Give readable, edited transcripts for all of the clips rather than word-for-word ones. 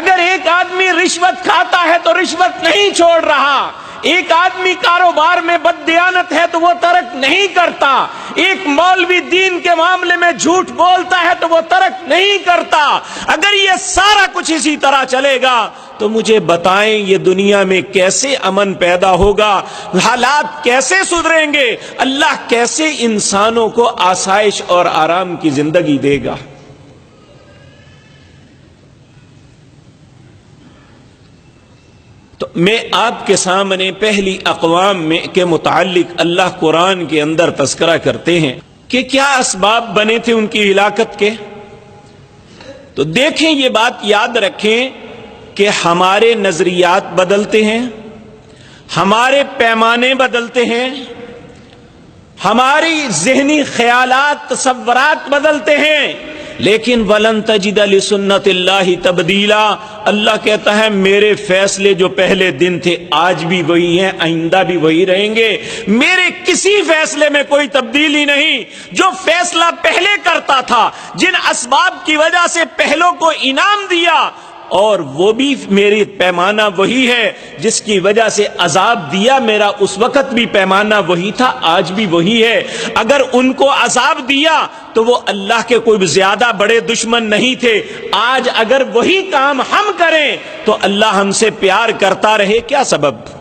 اگر ایک آدمی رشوت کھاتا ہے تو رشوت نہیں چھوڑ رہا، ایک آدمی کاروبار میں بددیانت ہے تو وہ ترک نہیں کرتا، ایک مولوی دین کے معاملے میں جھوٹ بولتا ہے تو وہ ترک نہیں کرتا، اگر یہ سارا کچھ اسی طرح چلے گا تو مجھے بتائیں یہ دنیا میں کیسے امن پیدا ہوگا، حالات کیسے سدھریں گے، اللہ کیسے انسانوں کو آسائش اور آرام کی زندگی دے گا؟ تو میں آپ کے سامنے پہلی اقوام میں کے متعلق اللہ قرآن کے اندر تذکرہ کرتے ہیں کہ کیا اسباب بنے تھے ان کی ہلاکت کے۔ تو دیکھیں، یہ بات یاد رکھیں کہ ہمارے نظریات بدلتے ہیں، ہمارے پیمانے بدلتے ہیں، ہماری ذہنی خیالات تصورات بدلتے ہیں، لیکن وَلَن تَجِدَ لِسُنَّتِ اللَّهِ تَبْدِيلًا، اللہ کہتا ہے میرے فیصلے جو پہلے دن تھے آج بھی وہی ہیں، آئندہ بھی وہی رہیں گے، میرے کسی فیصلے میں کوئی تبدیلی نہیں۔ جو فیصلہ پہلے کرتا تھا، جن اسباب کی وجہ سے پہلوں کو انعام دیا، اور وہ بھی میری پیمانہ وہی ہے، جس کی وجہ سے عذاب دیا، میرا اس وقت بھی پیمانہ وہی تھا، آج بھی وہی ہے۔ اگر ان کو عذاب دیا تو وہ اللہ کے کوئی زیادہ بڑے دشمن نہیں تھے، آج اگر وہی کام ہم کریں تو اللہ ہم سے پیار کرتا رہے، کیا سبب؟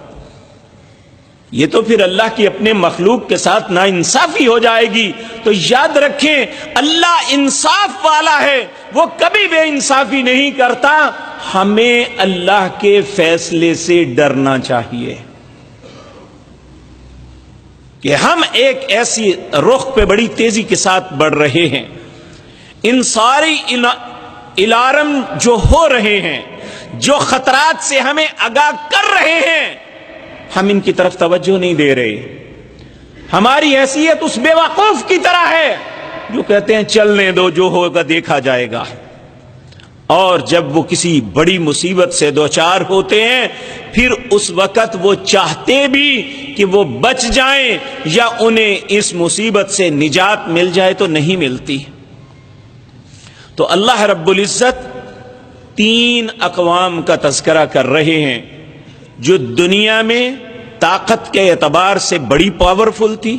یہ تو پھر اللہ کی اپنے مخلوق کے ساتھ ناانصافی ہو جائے گی۔ تو یاد رکھیں اللہ انصاف والا ہے، وہ کبھی بے انصافی نہیں کرتا۔ ہمیں اللہ کے فیصلے سے ڈرنا چاہیے کہ ہم ایک ایسی رخ پہ بڑی تیزی کے ساتھ بڑھ رہے ہیں، ان ساری الارم جو ہو رہے ہیں، جو خطرات سے ہمیں آگاہ کر رہے ہیں، ہم ان کی طرف توجہ نہیں دے رہے۔ ہماری حیثیت اس بے وقوف کی طرح ہے جو کہتے ہیں چلنے دو، جو ہوگا دیکھا جائے گا، اور جب وہ کسی بڑی مصیبت سے دوچار ہوتے ہیں پھر اس وقت وہ چاہتے بھی کہ وہ بچ جائیں یا انہیں اس مصیبت سے نجات مل جائے تو نہیں ملتی۔ تو اللہ رب العزت 3 اقوام کا تذکرہ کر رہے ہیں جو دنیا میں طاقت کے اعتبار سے بڑی پاورفل تھی،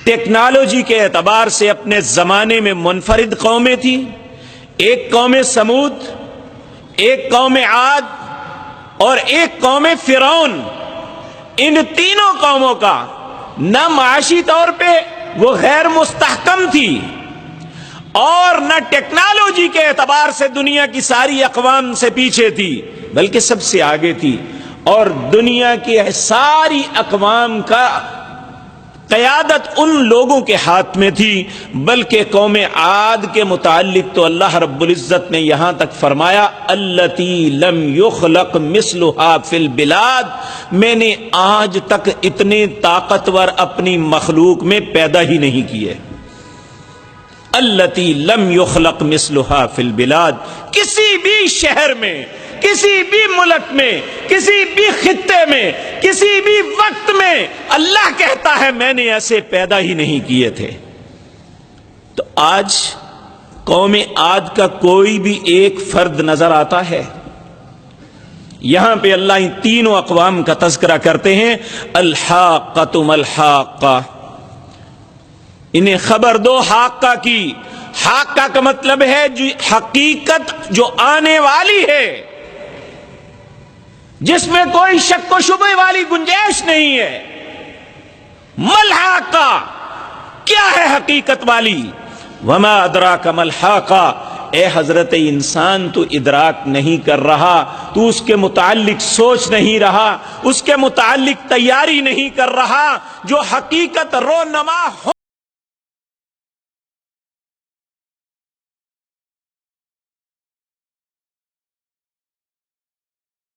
ٹیکنالوجی کے اعتبار سے اپنے زمانے میں منفرد قومیں تھیں۔ ایک قوم سمود، ایک قوم عاد اور ایک قوم فرعون۔ ان تینوں قوموں کا نہ معاشی طور پہ وہ غیر مستحکم تھی، اور نہ ٹیکنالوجی کے اعتبار سے دنیا کی ساری اقوام سے پیچھے تھی، بلکہ سب سے آگے تھی، اور دنیا کی ساری اقوام کا قیادت ان لوگوں کے ہاتھ میں تھی۔ بلکہ قوم عاد کے متعلق تو اللہ رب العزت نے یہاں تک فرمایا التی لم یخلق مثلھا فی البلاد، میں نے آج تک اتنے طاقتور اپنی مخلوق میں پیدا ہی نہیں کیے۔ التی لم یخلق مثلھا فی البلاد، کسی بھی شہر میں، کسی بھی ملک میں، کسی بھی خطے میں، کسی بھی وقت میں اللہ کہتا ہے میں نے ایسے پیدا ہی نہیں کیے تھے۔ تو آج قوم عاد کا کوئی بھی ایک فرد نظر آتا ہے؟ یہاں پہ اللہ ان تینوں اقوام کا تذکرہ کرتے ہیں، الحاقۃ ما الحاقۃ، انہیں خبر دو حاقہ کی۔ حاقہ کا مطلب ہے جو حقیقت جو آنے والی ہے، جس میں کوئی شک و شبہ والی گنجائش نہیں ہے۔ ملحاقہ کیا ہے حقیقت والی؟ وما ادراک ملحاقہ، اے حضرت انسان تو ادراک نہیں کر رہا، تو اس کے متعلق سوچ نہیں رہا، اس کے متعلق تیاری نہیں کر رہا، جو حقیقت رونما ہو